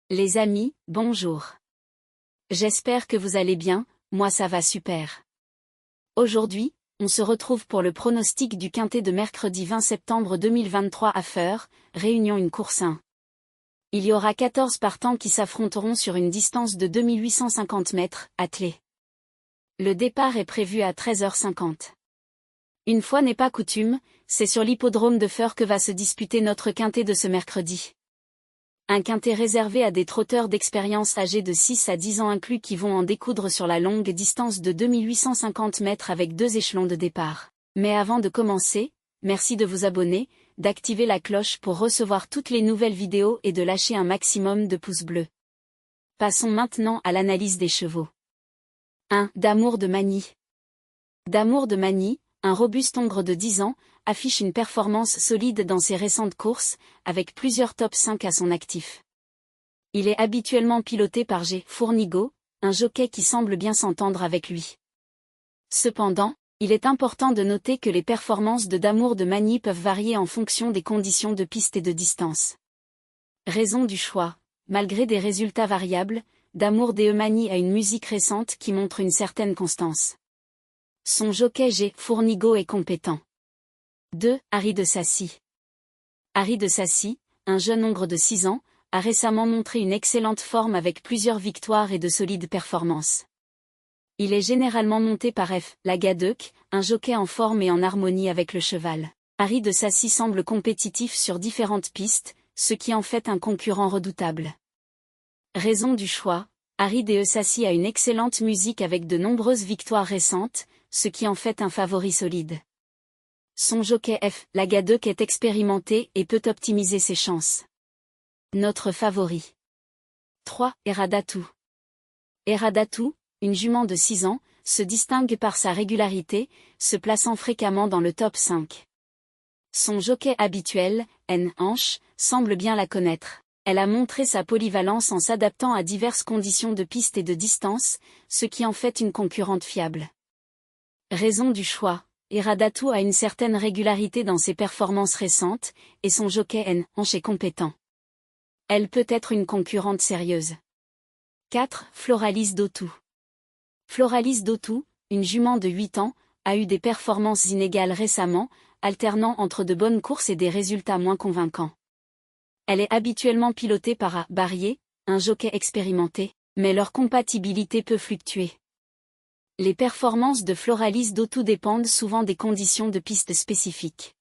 Les amis, bonjour. J'espère que vous allez bien, moi ça va super. Aujourd'hui, on se retrouve pour le pronostic du quintet de mercredi 20 septembre 2023 à Feurs, Réunion 1 course 1. Il y aura 14 partants qui s'affronteront sur une distance de 2850 mètres, attelés. Le départ est prévu à 13h50. Une fois n'est pas coutume, c'est sur l'hippodrome de Feurs que va se disputer notre quintet de ce mercredi. Un quintet réservé à des trotteurs d'expérience âgés de 6 à 10 ans inclus qui vont en découdre sur la longue distance de 2850 mètres avec 2 échelons de départ. Mais avant de commencer, merci de vous abonner, d'activer la cloche pour recevoir toutes les nouvelles vidéos et de lâcher un maximum de pouces bleus. Passons maintenant à l'analyse des chevaux. 1. D'Amour de Magny. D'Amour de Magny, un robuste hongre de 10 ans, affiche une performance solide dans ses récentes courses, avec plusieurs top 5 à son actif. Il est habituellement piloté par G. Fournigo, un jockey qui semble bien s'entendre avec lui. Cependant, il est important de noter que les performances de d'Amour de Magny peuvent varier en fonction des conditions de piste et de distance. Raison du choix, malgré des résultats variables, d'Amour de Magny a une musique récente qui montre une certaine constance. Son jockey G. Fournigo est compétent. 2. Harry de Sacy. Harry de Sacy, un jeune hongre de 6 ans, a récemment montré une excellente forme avec plusieurs victoires et de solides performances. Il est généralement monté par F. Lagadec, un jockey en forme et en harmonie avec le cheval. Harry de Sacy semble compétitif sur différentes pistes, ce qui en fait un concurrent redoutable. Raison du choix, Harry de Sacy a une excellente musique avec de nombreuses victoires récentes, ce qui en fait un favori solide. Son jockey F. Lagadec est expérimenté et peut optimiser ses chances. Notre favori. 3. Eradatou. Eradatou, une jument de 6 ans, se distingue par sa régularité, se plaçant fréquemment dans le top 5. Son jockey habituel, N. Hanche, semble bien la connaître. Elle a montré sa polyvalence en s'adaptant à diverses conditions de piste et de distance, ce qui en fait une concurrente fiable. Raison du choix. Eradatou a une certaine régularité dans ses performances récentes, et son jockey N. Hanche est compétent. Elle peut être une concurrente sérieuse. 4. Floralis d'Autou. Floralis d'Autou, une jument de 8 ans, a eu des performances inégales récemment, alternant entre de bonnes courses et des résultats moins convaincants. Elle est habituellement pilotée par A. Barrier, un jockey expérimenté, mais leur compatibilité peut fluctuer. Les performances de Floralis d'Autou dépendent souvent des conditions de piste spécifiques.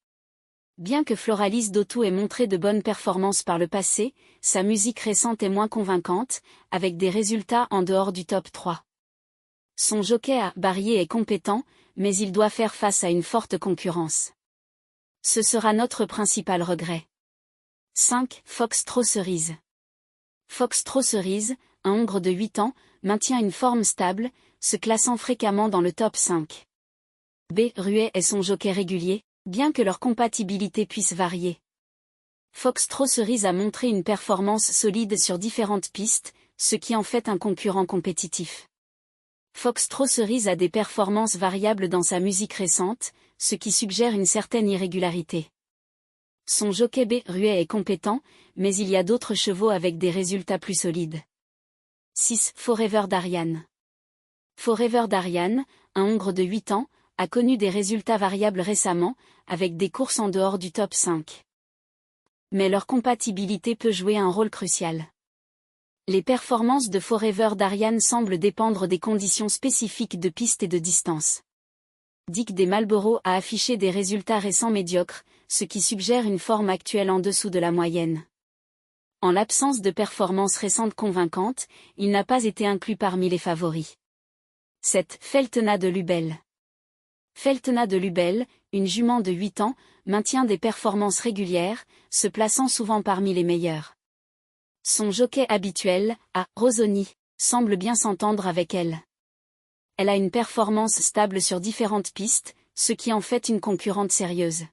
Bien que Floralis d'Autou ait montré de bonnes performances par le passé, sa musique récente est moins convaincante, avec des résultats en dehors du top 3. Son jockey A. Barrier est compétent, mais il doit faire face à une forte concurrence. Ce sera notre principal regret. 5. Foxtrot Cerise. Foxtrot Cerise, un hongre de 8 ans, maintient une forme stable, se classant fréquemment dans le top 5. B. Ruet est son jockey régulier, bien que leur compatibilité puisse varier. Foxtrot Cerise a montré une performance solide sur différentes pistes, ce qui en fait un concurrent compétitif. Foxtrot Cerise a des performances variables dans sa musique récente, ce qui suggère une certaine irrégularité. Son jockey B. Ruet est compétent, mais il y a d'autres chevaux avec des résultats plus solides. 6. Forever d'Ariane. Forever d'Ariane, un hongre de 8 ans, a connu des résultats variables récemment, avec des courses en dehors du top 5. Mais leur compatibilité peut jouer un rôle crucial. Les performances de Forever d'Ariane semblent dépendre des conditions spécifiques de piste et de distance. Dick des Marlboro a affiché des résultats récents médiocres, ce qui suggère une forme actuelle en dessous de la moyenne. En l'absence de performances récentes convaincantes, il n'a pas été inclus parmi les favoris. 7. Feltena de Lubel. Feltena de Lubel, une jument de 8 ans, maintient des performances régulières, se plaçant souvent parmi les meilleurs. Son jockey habituel, A. Rosoni, semble bien s'entendre avec elle. Elle a une performance stable sur différentes pistes, ce qui en fait une concurrente sérieuse.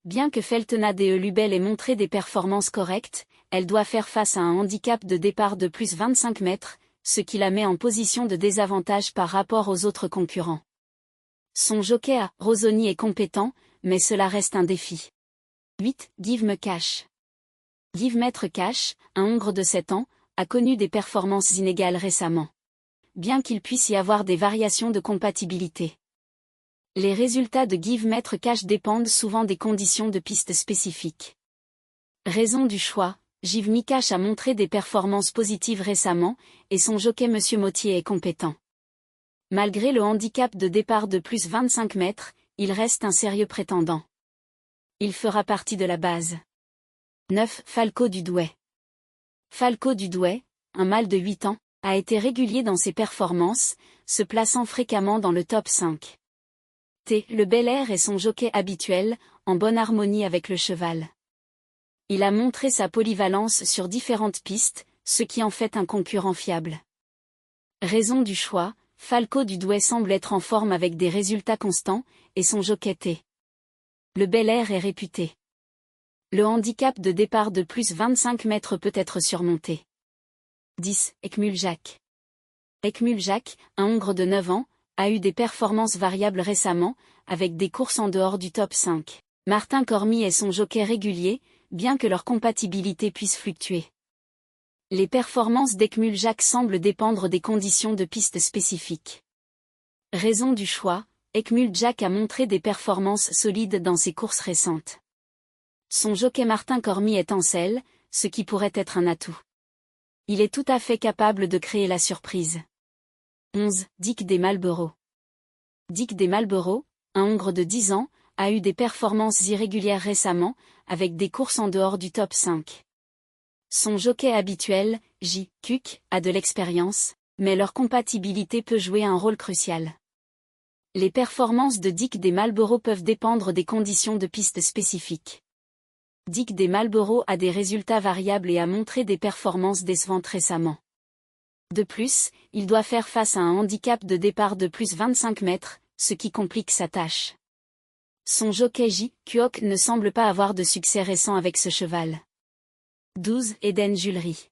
Bien que Feltena de Lubel ait montré des performances correctes, elle doit faire face à un handicap de départ de plus 25 mètres, ce qui la met en position de désavantage par rapport aux autres concurrents. Son jockey A. Rosoni est compétent, mais cela reste un défi. 8. Give Me Cash. Give Maître Cash, un hongre de 7 ans, a connu des performances inégales récemment. Bien qu'il puisse y avoir des variations de compatibilité. Les résultats de Give Maître Cache dépendent souvent des conditions de piste spécifiques. Raison du choix, Give Me Cache a montré des performances positives récemment, et son jockey Monsieur Mottier est compétent. Malgré le handicap de départ de plus 25 mètres, il reste un sérieux prétendant. Il fera partie de la base. 9. Falco du Douai. Falco du Douai, un mâle de 8 ans, a été régulier dans ses performances, se plaçant fréquemment dans le top 5. Le Bel Air est son jockey habituel, en bonne harmonie avec le cheval. Il a montré sa polyvalence sur différentes pistes, ce qui en fait un concurrent fiable. Raison du choix, Falco du Douai semble être en forme avec des résultats constants, et son jockey Le Bel Air est réputé. Le handicap de départ de plus 25 mètres peut être surmonté. 10. Ekmuljac. Ekmuljac, un Hongre de 9 ans, a eu des performances variables récemment, avec des courses en dehors du top 5. Martin Cormy est son jockey régulier, bien que leur compatibilité puisse fluctuer. Les performances d'Ekmuljac semblent dépendre des conditions de piste spécifiques. Raison du choix, Ekmuljac a montré des performances solides dans ses courses récentes. Son jockey Martin Cormy est en selle, ce qui pourrait être un atout. Il est tout à fait capable de créer la surprise. 11. Dick des Marlborough. Dick des Marlborough, un Hongre de 10 ans, a eu des performances irrégulières récemment, avec des courses en dehors du top 5. Son jockey habituel, J. Cook, a de l'expérience, mais leur compatibilité peut jouer un rôle crucial. Les performances de Dick des Marlborough peuvent dépendre des conditions de piste spécifiques. Dick des Marlborough a des résultats variables et a montré des performances décevantes récemment. De plus, il doit faire face à un handicap de départ de plus 25 mètres, ce qui complique sa tâche. Son jockey J. Kuok ne semble pas avoir de succès récent avec ce cheval. 12. Eden Julry.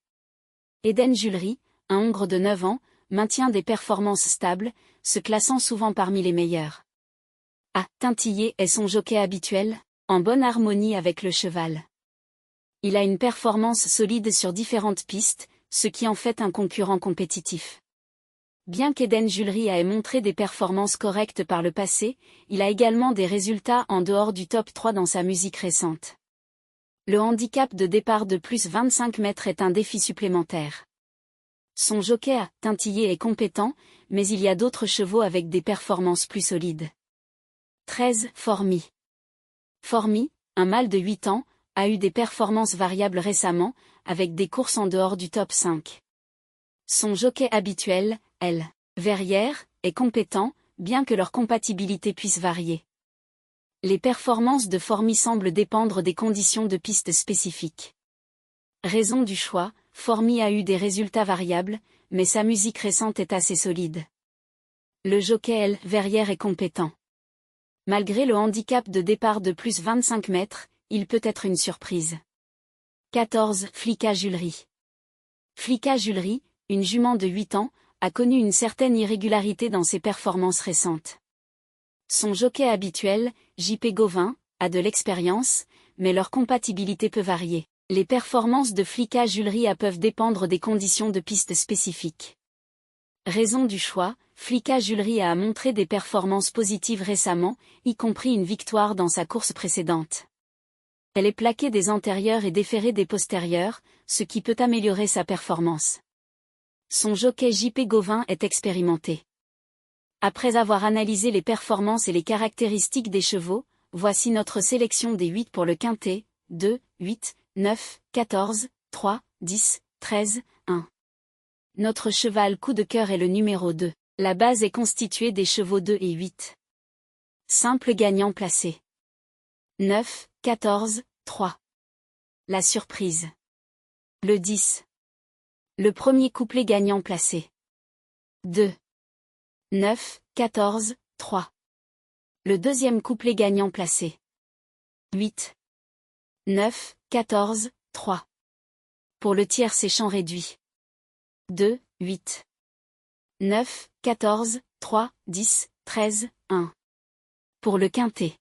Eden Julry, un Hongre de 9 ans, maintient des performances stables, se classant souvent parmi les meilleurs. Tintillé est son jockey habituel, en bonne harmonie avec le cheval. Il a une performance solide sur différentes pistes, ce qui en fait un concurrent compétitif. Bien qu'Eden Julry ait montré des performances correctes par le passé, il a également des résultats en dehors du top 3 dans sa musique récente. Le handicap de départ de plus 25 mètres est un défi supplémentaire. Son jockey Tintillé est compétent, mais il y a d'autres chevaux avec des performances plus solides. 13. Formy. Formy, un mâle de 8 ans, a eu des performances variables récemment, avec des courses en dehors du top 5. Son jockey habituel, L. Verrières, est compétent, bien que leur compatibilité puisse varier. Les performances de Formy semblent dépendre des conditions de piste spécifiques. Raison du choix, Formy a eu des résultats variables, mais sa musique récente est assez solide. Le jockey L. Verrières est compétent. Malgré le handicap de départ de plus 25 mètres, il peut être une surprise. 14. Flicka Julry. Flicka Julry, une jument de 8 ans, a connu une certaine irrégularité dans ses performances récentes. Son jockey habituel, JP Gauvin, a de l'expérience, mais leur compatibilité peut varier. Les performances de Flicka Julry peuvent dépendre des conditions de piste spécifiques. Raison du choix, Flicka Julry a montré des performances positives récemment, y compris une victoire dans sa course précédente. Elle est plaquée des antérieurs et déférée des postérieurs, ce qui peut améliorer sa performance. Son jockey JP Gauvin est expérimenté. Après avoir analysé les performances et les caractéristiques des chevaux, voici notre sélection des 8 pour le quintet, 2, 8, 9, 14, 3, 10, 13, 1. Notre cheval coup de cœur est le numéro 2. La base est constituée des chevaux 2 et 8. Simple gagnant placé. 9, 14, 3. La surprise. Le 10. Le premier couplet gagnant placé. 2. 9, 14, 3. Le deuxième couplet gagnant placé. 8. 9, 14, 3. Pour le tiercé champ réduit. 2, 8. 9, 14, 3, 10, 13, 1. Pour le quintet.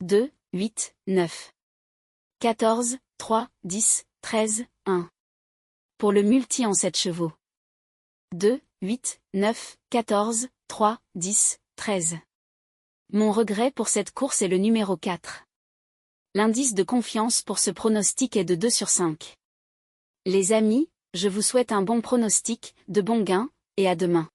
2, 8, 9. 14, 3, 10, 13, 1. pour le multi en 7 chevaux. 2, 8, 9, 14, 3, 10, 13. Mon regret pour cette course est le numéro 4. L'indice de confiance pour ce pronostic est de 2 sur 5. Les amis, je vous souhaite un bon pronostic, de bons gains, et à demain.